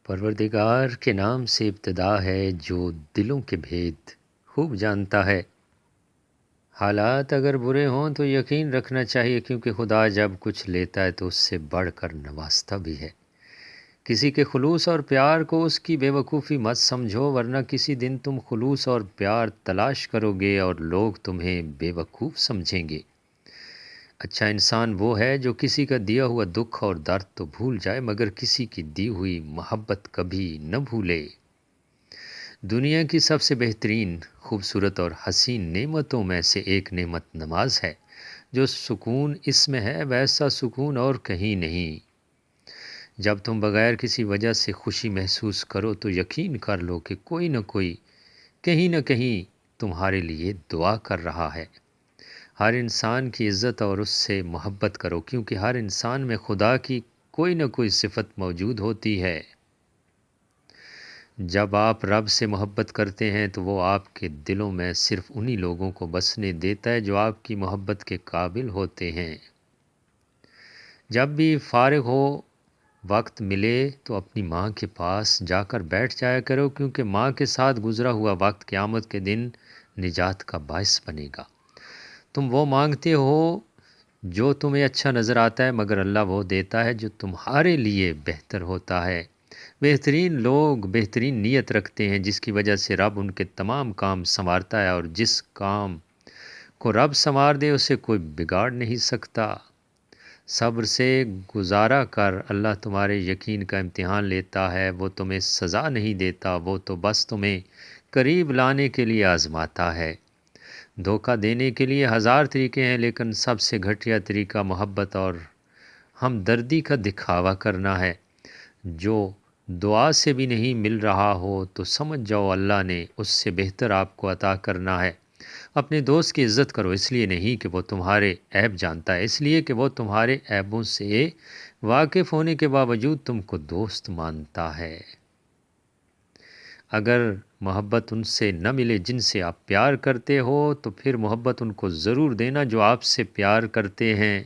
پروردگار کے نام سے ابتدا ہے جو دلوں کے بھید خوب جانتا ہے۔ حالات اگر برے ہوں تو یقین رکھنا چاہیے، کیونکہ خدا جب کچھ لیتا ہے تو اس سے بڑھ کر نوازتا بھی ہے۔ کسی کے خلوص اور پیار کو اس کی بے وقوفی مت سمجھو، ورنہ کسی دن تم خلوص اور پیار تلاش کرو گے اور لوگ تمہیں بے وقوف سمجھیں گے۔ اچھا انسان وہ ہے جو کسی کا دیا ہوا دکھ اور درد تو بھول جائے، مگر کسی کی دی ہوئی محبت کبھی نہ بھولے۔ دنیا کی سب سے بہترین، خوبصورت اور حسین نعمتوں میں سے ایک نعمت نماز ہے۔ جو سکون اس میں ہے ویسا سکون اور کہیں نہیں۔ جب تم بغیر کسی وجہ سے خوشی محسوس کرو تو یقین کر لو کہ کوئی نہ کوئی کہیں نہ کہیں تمہارے لیے دعا کر رہا ہے۔ ہر انسان کی عزت اور اس سے محبت کرو، کیونکہ ہر انسان میں خدا کی کوئی نہ کوئی صفت موجود ہوتی ہے۔ جب آپ رب سے محبت کرتے ہیں تو وہ آپ کے دلوں میں صرف انہی لوگوں کو بسنے دیتا ہے جو آپ کی محبت کے قابل ہوتے ہیں۔ جب بھی فارغ ہو وقت ملے تو اپنی ماں کے پاس جا کر بیٹھ جایا کرو، کیونکہ ماں کے ساتھ گزرا ہوا وقت قیامت کے دن نجات کا باعث بنے گا۔ تم وہ مانگتے ہو جو تمہیں اچھا نظر آتا ہے، مگر اللہ وہ دیتا ہے جو تمہارے لیے بہتر ہوتا ہے۔ بہترین لوگ بہترین نیت رکھتے ہیں، جس کی وجہ سے رب ان کے تمام کام سنوارتا ہے، اور جس کام کو رب سنوار دے اسے کوئی بگاڑ نہیں سکتا۔ صبر سے گزارا کر، اللہ تمہارے یقین کا امتحان لیتا ہے۔ وہ تمہیں سزا نہیں دیتا، وہ تو بس تمہیں قریب لانے کے لیے آزماتا ہے۔ دھوکہ دینے کے لیے ہزار طریقے ہیں، لیکن سب سے گھٹیا طریقہ محبت اور ہمدردی کا دکھاوا کرنا ہے۔ جو دعا سے بھی نہیں مل رہا ہو تو سمجھ جاؤ اللہ نے اس سے بہتر آپ کو عطا کرنا ہے۔ اپنے دوست کی عزت کرو، اس لیے نہیں کہ وہ تمہارے عیب جانتا ہے، اس لیے کہ وہ تمہارے عیبوں سے واقف ہونے کے باوجود تم کو دوست مانتا ہے۔ اگر محبت ان سے نہ ملے جن سے آپ پیار کرتے ہو تو پھر محبت ان کو ضرور دینا جو آپ سے پیار کرتے ہیں۔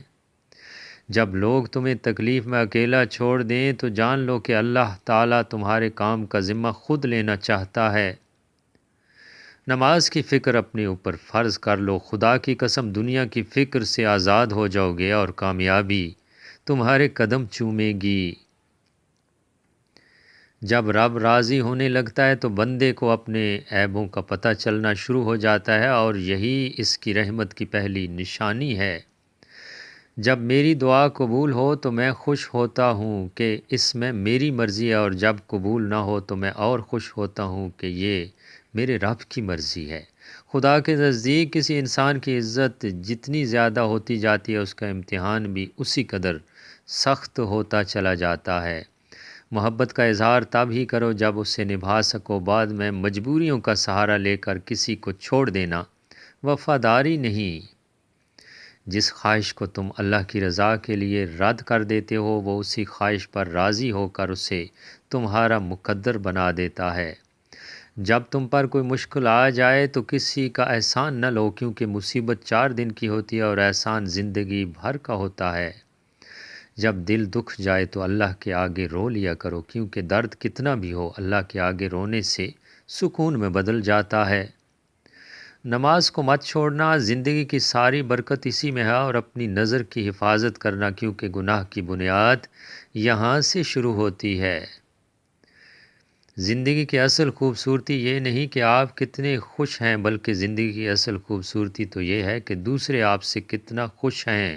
جب لوگ تمہیں تکلیف میں اکیلا چھوڑ دیں تو جان لو کہ اللہ تعالیٰ تمہارے کام کا ذمہ خود لینا چاہتا ہے۔ نماز کی فکر اپنے اوپر فرض کر لو، خدا کی قسم دنیا کی فکر سے آزاد ہو جاؤ گے اور کامیابی تمہارے قدم چومے گی۔ جب رب راضی ہونے لگتا ہے تو بندے کو اپنے عیبوں کا پتہ چلنا شروع ہو جاتا ہے، اور یہی اس کی رحمت کی پہلی نشانی ہے۔ جب میری دعا قبول ہو تو میں خوش ہوتا ہوں کہ اس میں میری مرضی ہے، اور جب قبول نہ ہو تو میں اور خوش ہوتا ہوں کہ یہ میرے رب کی مرضی ہے۔ خدا کے نزدیک کسی انسان کی عزت جتنی زیادہ ہوتی جاتی ہے، اس کا امتحان بھی اسی قدر سخت ہوتا چلا جاتا ہے۔ محبت کا اظہار تب ہی کرو جب اسے نبھا سکو، بعد میں مجبوریوں کا سہارا لے کر کسی کو چھوڑ دینا وفاداری نہیں۔ جس خواہش کو تم اللہ کی رضا کے لیے رد کر دیتے ہو، وہ اسی خواہش پر راضی ہو کر اسے تمہارا مقدر بنا دیتا ہے۔ جب تم پر کوئی مشکل آ جائے تو کسی کا احسان نہ لو، کیونکہ مصیبت 4 دن کی ہوتی ہے اور احسان زندگی بھر کا ہوتا ہے۔ جب دل دکھ جائے تو اللہ کے آگے رو لیا کرو، کیونکہ درد کتنا بھی ہو اللہ کے آگے رونے سے سکون میں بدل جاتا ہے۔ نماز کو مت چھوڑنا، زندگی کی ساری برکت اسی میں ہے، اور اپنی نظر کی حفاظت کرنا، کیونکہ گناہ کی بنیاد یہاں سے شروع ہوتی ہے۔ زندگی کی اصل خوبصورتی یہ نہیں کہ آپ کتنے خوش ہیں، بلکہ زندگی کی اصل خوبصورتی تو یہ ہے کہ دوسرے آپ سے کتنا خوش ہیں۔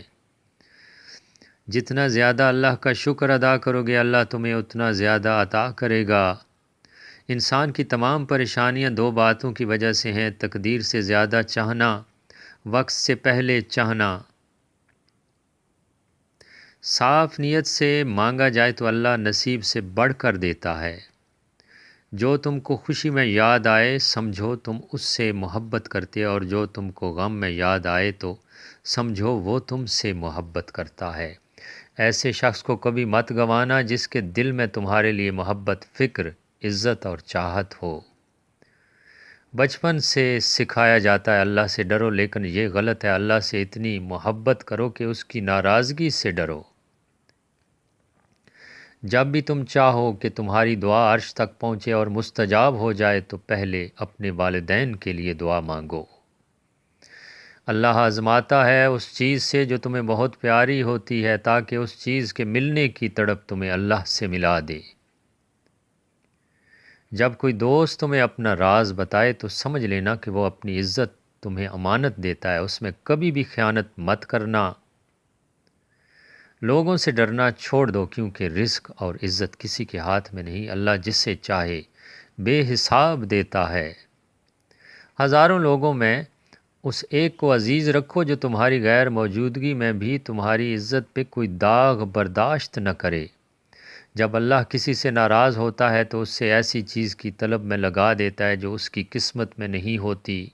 جتنا زیادہ اللہ کا شکر ادا کرو گے، اللہ تمہیں اتنا زیادہ عطا کرے گا۔ انسان کی تمام پریشانیاں 2 باتوں کی وجہ سے ہیں: تقدیر سے زیادہ چاہنا، وقت سے پہلے چاہنا۔ صاف نیت سے مانگا جائے تو اللہ نصیب سے بڑھ کر دیتا ہے۔ جو تم کو خوشی میں یاد آئے سمجھو تم اس سے محبت کرتے، اور جو تم کو غم میں یاد آئے تو سمجھو وہ تم سے محبت کرتا ہے۔ ایسے شخص کو کبھی مت گنوانا جس کے دل میں تمہارے لیے محبت، فکر، عزت اور چاہت ہو۔ بچپن سے سکھایا جاتا ہے اللہ سے ڈرو، لیکن یہ غلط ہے۔ اللہ سے اتنی محبت کرو کہ اس کی ناراضگی سے ڈرو۔ جب بھی تم چاہو کہ تمہاری دعا عرش تک پہنچے اور مستجاب ہو جائے تو پہلے اپنے والدین کے لیے دعا مانگو۔ اللہ آزماتا ہے اس چیز سے جو تمہیں بہت پیاری ہوتی ہے تاکہ اس چیز کے ملنے کی تڑپ تمہیں اللہ سے ملا دے۔ جب کوئی دوست تمہیں اپنا راز بتائے تو سمجھ لینا کہ وہ اپنی عزت تمہیں امانت دیتا ہے، اس میں کبھی بھی خیانت مت کرنا۔ لوگوں سے ڈرنا چھوڑ دو کیونکہ رزق اور عزت کسی کے ہاتھ میں نہیں، اللہ جسے چاہے بے حساب دیتا ہے۔ ہزاروں لوگوں میں اس ایک کو عزیز رکھو جو تمہاری غیر موجودگی میں بھی تمہاری عزت پہ کوئی داغ برداشت نہ کرے۔ جب اللہ کسی سے ناراض ہوتا ہے تو اس سے ایسی چیز کی طلب میں لگا دیتا ہے جو اس کی قسمت میں نہیں ہوتی۔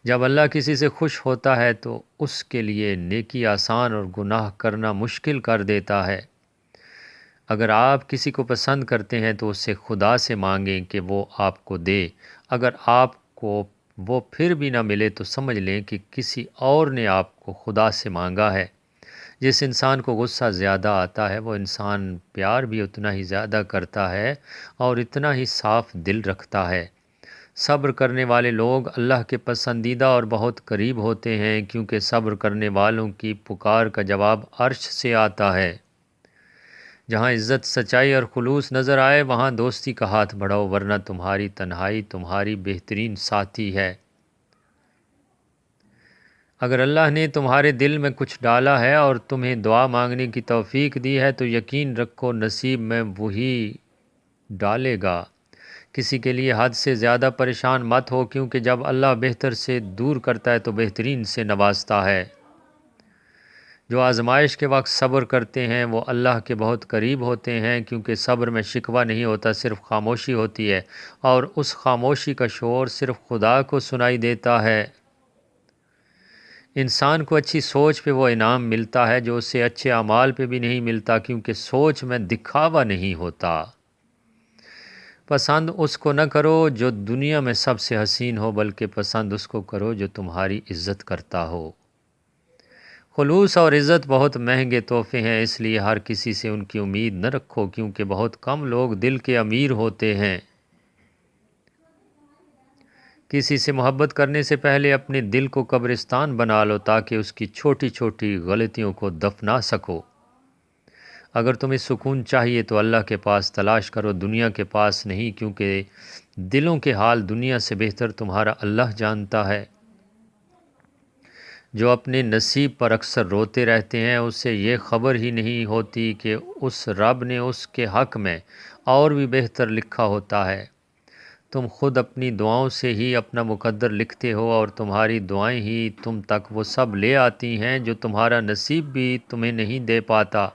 جب اللہ کسی سے خوش ہوتا ہے تو اس کے لیے نیکی آسان اور گناہ کرنا مشکل کر دیتا ہے۔ اگر آپ کسی کو پسند کرتے ہیں تو اس سے خدا سے مانگیں کہ وہ آپ کو دے۔ اگر آپ کو وہ پھر بھی نہ ملے تو سمجھ لیں کہ کسی اور نے آپ کو خدا سے مانگا ہے۔ جس انسان کو غصہ زیادہ آتا ہے وہ انسان پیار بھی اتنا ہی زیادہ کرتا ہے اور اتنا ہی صاف دل رکھتا ہے۔ صبر کرنے والے لوگ اللہ کے پسندیدہ اور بہت قریب ہوتے ہیں کیونکہ صبر کرنے والوں کی پکار کا جواب عرش سے آتا ہے۔ جہاں عزت، سچائی اور خلوص نظر آئے وہاں دوستی کا ہاتھ بڑھاؤ، ورنہ تمہاری تنہائی تمہاری بہترین ساتھی ہے۔ اگر اللہ نے تمہارے دل میں کچھ ڈالا ہے اور تمہیں دعا مانگنے کی توفیق دی ہے تو یقین رکھو نصیب میں وہی ڈالے گا۔ کسی کے لیے حد سے زیادہ پریشان مت ہو کیونکہ جب اللہ بہتر سے دور کرتا ہے تو بہترین سے نوازتا ہے۔ جو آزمائش کے وقت صبر کرتے ہیں وہ اللہ کے بہت قریب ہوتے ہیں کیونکہ صبر میں شکوہ نہیں ہوتا، صرف خاموشی ہوتی ہے اور اس خاموشی کا شور صرف خدا کو سنائی دیتا ہے۔ انسان کو اچھی سوچ پہ وہ انعام ملتا ہے جو اسے اچھے اعمال پہ بھی نہیں ملتا کیونکہ سوچ میں دکھاوا نہیں ہوتا۔ پسند اس کو نہ کرو جو دنیا میں سب سے حسین ہو بلکہ پسند اس کو کرو جو تمہاری عزت کرتا ہو۔ خلوص اور عزت بہت مہنگے تحفے ہیں، اس لیے ہر کسی سے ان کی امید نہ رکھو کیونکہ بہت کم لوگ دل کے امیر ہوتے ہیں۔ کسی سے محبت کرنے سے پہلے اپنے دل کو قبرستان بنا لو تاکہ اس کی چھوٹی چھوٹی غلطیوں کو دفنا سکو۔ اگر تمہیں سکون چاہیے تو اللہ کے پاس تلاش کرو، دنیا کے پاس نہیں، کیونکہ دلوں کے حال دنیا سے بہتر تمہارا اللہ جانتا ہے۔ جو اپنے نصیب پر اکثر روتے رہتے ہیں اسے یہ خبر ہی نہیں ہوتی کہ اس رب نے اس کے حق میں اور بھی بہتر لکھا ہوتا ہے۔ تم خود اپنی دعاؤں سے ہی اپنا مقدر لکھتے ہو اور تمہاری دعائیں ہی تم تک وہ سب لے آتی ہیں جو تمہارا نصیب بھی تمہیں نہیں دے پاتا۔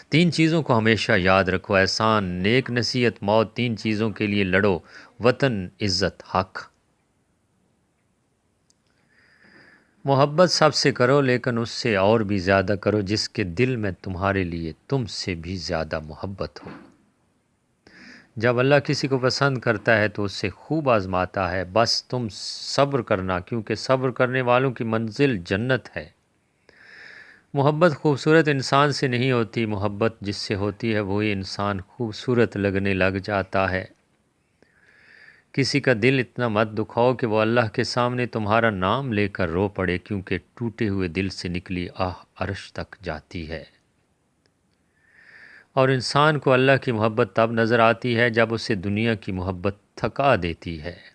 تین چیزوں کو ہمیشہ یاد رکھو، احسان، نیک نصیحت، موت۔ تین چیزوں کے لیے لڑو، وطن، عزت، حق۔ محبت سب سے کرو لیکن اس سے اور بھی زیادہ کرو جس کے دل میں تمہارے لیے تم سے بھی زیادہ محبت ہو۔ جب اللہ کسی کو پسند کرتا ہے تو اس سے خوب آزماتا ہے، بس تم صبر کرنا کیونکہ صبر کرنے والوں کی منزل جنت ہے۔ محبت خوبصورت انسان سے نہیں ہوتی، محبت جس سے ہوتی ہے وہی انسان خوبصورت لگنے لگ جاتا ہے۔ کسی کا دل اتنا مت دکھاؤ کہ وہ اللہ کے سامنے تمہارا نام لے کر رو پڑے کیونکہ ٹوٹے ہوئے دل سے نکلی آہ عرش تک جاتی ہے۔ اور انسان کو اللہ کی محبت تب نظر آتی ہے جب اسے دنیا کی محبت تھکا دیتی ہے۔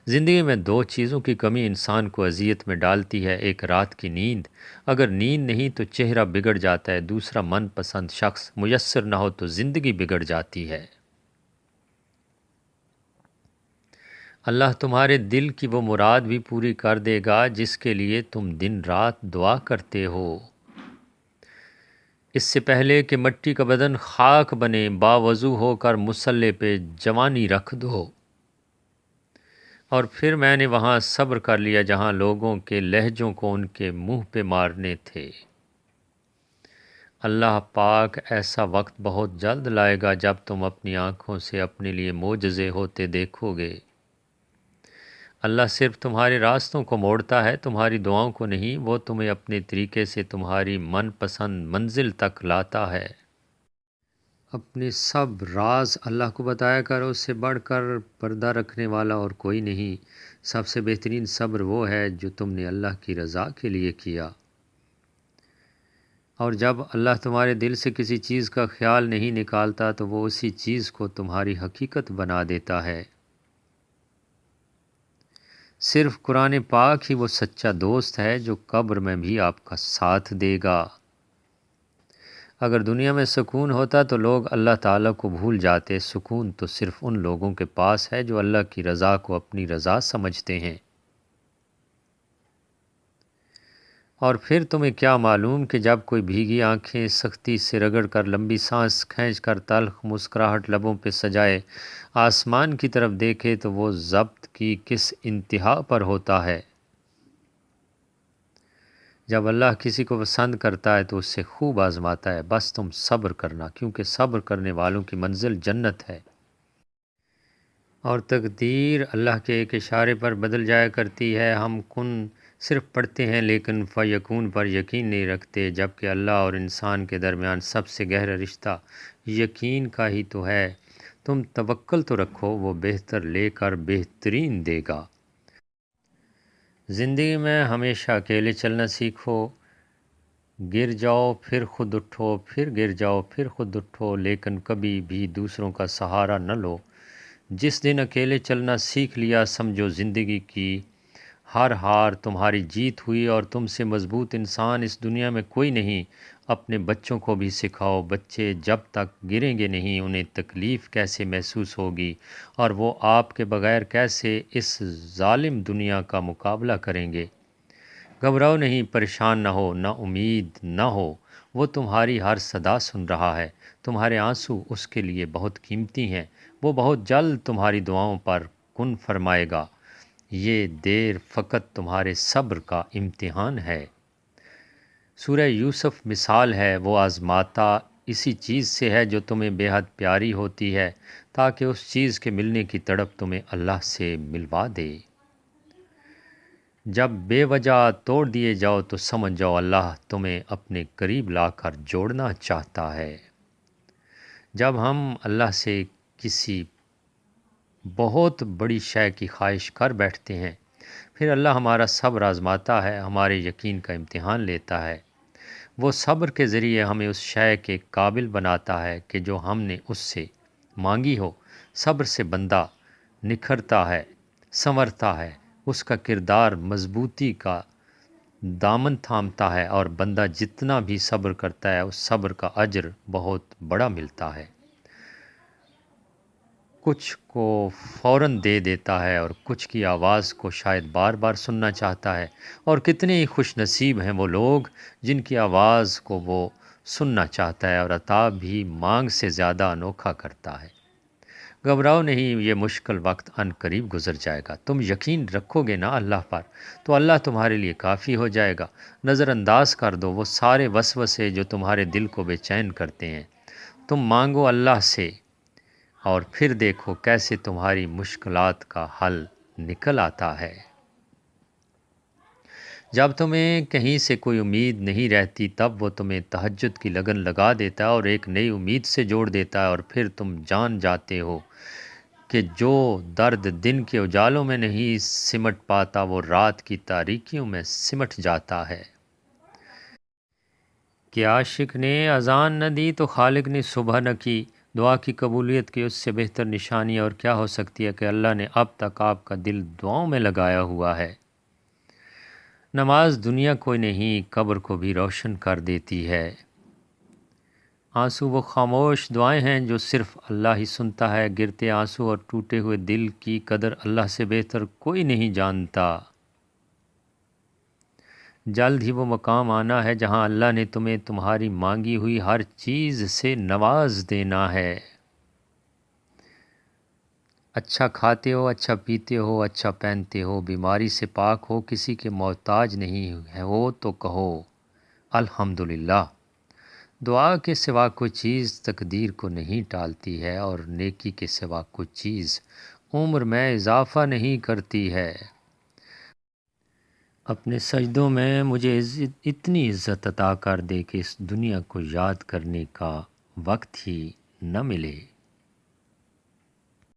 زندگی میں دو چیزوں کی کمی انسان کو اذیت میں ڈالتی ہے، ایک رات کی نیند، اگر نیند نہیں تو چہرہ بگڑ جاتا ہے، دوسرا من پسند شخص میسر نہ ہو تو زندگی بگڑ جاتی ہے۔ اللہ تمہارے دل کی وہ مراد بھی پوری کر دے گا جس کے لیے تم دن رات دعا کرتے ہو۔ اس سے پہلے کہ مٹی کا بدن خاک بنے باوضو ہو کر مصلے پہ جوانی رکھ دو۔ اور پھر میں نے وہاں صبر کر لیا جہاں لوگوں کے لہجوں کو ان کے منہ پہ مارنے تھے۔ اللہ پاک ایسا وقت بہت جلد لائے گا جب تم اپنی آنکھوں سے اپنے لیے معجزے ہوتے دیکھو گے۔ اللہ صرف تمہارے راستوں کو موڑتا ہے، تمہاری دعاؤں کو نہیں، وہ تمہیں اپنے طریقے سے تمہاری من پسند منزل تک لاتا ہے۔ اپنے سب راز اللہ کو بتایا کر، اس سے بڑھ کر پردہ رکھنے والا اور کوئی نہیں۔ سب سے بہترین صبر وہ ہے جو تم نے اللہ کی رضا کے لیے کیا۔ اور جب اللہ تمہارے دل سے کسی چیز کا خیال نہیں نکالتا تو وہ اسی چیز کو تمہاری حقیقت بنا دیتا ہے۔ صرف قرآن پاک ہی وہ سچا دوست ہے جو قبر میں بھی آپ کا ساتھ دے گا۔ اگر دنیا میں سکون ہوتا تو لوگ اللہ تعالیٰ کو بھول جاتے۔ سکون تو صرف ان لوگوں کے پاس ہے جو اللہ کی رضا کو اپنی رضا سمجھتے ہیں۔ اور پھر تمہیں کیا معلوم کہ جب کوئی بھیگی آنکھیں سختی سے رگڑ کر، لمبی سانس کھینچ کر، تلخ مسکراہٹ لبوں پہ سجائے آسمان کی طرف دیکھے تو وہ ضبط کی کس انتہا پر ہوتا ہے۔ جب اللہ کسی کو پسند کرتا ہے تو اس سے خوب آزماتا ہے۔ بس تم صبر کرنا، کیونکہ صبر کرنے والوں کی منزل جنت ہے۔ اور تقدیر اللہ کے ایک اشارے پر بدل جایا کرتی ہے۔ ہم کن صرف پڑھتے ہیں لیکن فیکون پر یقین نہیں رکھتے، جبکہ اللہ اور انسان کے درمیان سب سے گہرا رشتہ یقین کا ہی تو ہے۔ تم توکل تو رکھو، وہ بہتر لے کر بہترین دے گا۔ زندگی میں ہمیشہ اکیلے چلنا سیکھو۔ گر جاؤ پھر خود اٹھو، پھر گر جاؤ پھر خود اٹھو، لیکن کبھی بھی دوسروں کا سہارا نہ لو۔ جس دن اکیلے چلنا سیکھ لیا، سمجھو زندگی کی ہر ہار تمہاری جیت ہوئی، اور تم سے مضبوط انسان اس دنیا میں کوئی نہیں۔ اپنے بچوں کو بھی سکھاؤ، بچے جب تک گریں گے نہیں انہیں تکلیف کیسے محسوس ہوگی، اور وہ آپ کے بغیر کیسے اس ظالم دنیا کا مقابلہ کریں گے۔ گھبراؤ نہیں، پریشان نہ ہو، نہ امید نہ ہو، وہ تمہاری ہر صدا سن رہا ہے۔ تمہارے آنسو اس کے لیے بہت قیمتی ہیں، وہ بہت جلد تمہاری دعاؤں پر کن فرمائے گا۔ یہ دیر فقط تمہارے صبر کا امتحان ہے۔ سورہ یوسف مثال ہے، وہ آزماتا اسی چیز سے ہے جو تمہیں بے حد پیاری ہوتی ہے، تاکہ اس چیز کے ملنے کی تڑپ تمہیں اللہ سے ملوا دے۔ جب بے وجہ توڑ دیے جاؤ تو سمجھ جاؤ اللہ تمہیں اپنے قریب لا کر جوڑنا چاہتا ہے۔ جب ہم اللہ سے کسی بہت بڑی شے کی خواہش کر بیٹھتے ہیں، پھر اللہ ہمارا صبر آزماتا ہے، ہمارے یقین کا امتحان لیتا ہے۔ وہ صبر کے ذریعے ہمیں اس شے کے قابل بناتا ہے کہ جو ہم نے اس سے مانگی ہو۔ صبر سے بندہ نکھرتا ہے، سنورتا ہے، اس کا کردار مضبوطی کا دامن تھامتا ہے، اور بندہ جتنا بھی صبر کرتا ہے اس صبر کا اجر بہت بڑا ملتا ہے۔ کچھ کو فوراً دے دیتا ہے اور کچھ کی آواز کو شاید بار بار سننا چاہتا ہے، اور کتنے ہی خوش نصیب ہیں وہ لوگ جن کی آواز کو وہ سننا چاہتا ہے، اور عطا بھی مانگ سے زیادہ انوکھا کرتا ہے۔ گھبراؤ نہیں، یہ مشکل وقت ان قریب گزر جائے گا۔ تم یقین رکھو گے نا اللہ پر تو اللہ تمہارے لیے کافی ہو جائے گا۔ نظر انداز کر دو وہ سارے وسوسے جو تمہارے دل کو بے چین کرتے ہیں۔ تم مانگو اللہ سے اور پھر دیکھو کیسے تمہاری مشکلات کا حل نکل آتا ہے۔ جب تمہیں کہیں سے کوئی امید نہیں رہتی تب وہ تمہیں تہجد کی لگن لگا دیتا ہے اور ایک نئی امید سے جوڑ دیتا ہے، اور پھر تم جان جاتے ہو کہ جو درد دن کے اجالوں میں نہیں سمٹ پاتا وہ رات کی تاریکیوں میں سمٹ جاتا ہے۔ کہ عاشق نے اذان نہ دی تو خالق نے صبح نہ کی۔ دعا کی قبولیت کی اس سے بہتر نشانی اور کیا ہو سکتی ہے کہ اللہ نے اب تک آپ کا دل دعاؤں میں لگایا ہوا ہے۔ نماز دنیا کوئی نہیں، قبر کو بھی روشن کر دیتی ہے۔ آنسو وہ خاموش دعائیں ہیں جو صرف اللہ ہی سنتا ہے۔ گرتے آنسو اور ٹوٹے ہوئے دل کی قدر اللہ سے بہتر کوئی نہیں جانتا۔ جلد ہی وہ مقام آنا ہے جہاں اللہ نے تمہیں تمہاری مانگی ہوئی ہر چیز سے نواز دینا ہے۔ اچھا کھاتے ہو، اچھا پیتے ہو، اچھا پہنتے ہو، بیماری سے پاک ہو، کسی کے محتاج نہیں ہو تو کہو الحمدللہ۔ دعا کے سوا کوئی چیز تقدیر کو نہیں ٹالتی ہے، اور نیکی کے سوا کوئی چیز عمر میں اضافہ نہیں کرتی ہے۔ اپنے سجدوں میں مجھے اتنی عزت عطا کر دے کہ اس دنیا کو یاد کرنے کا وقت ہی نہ ملے۔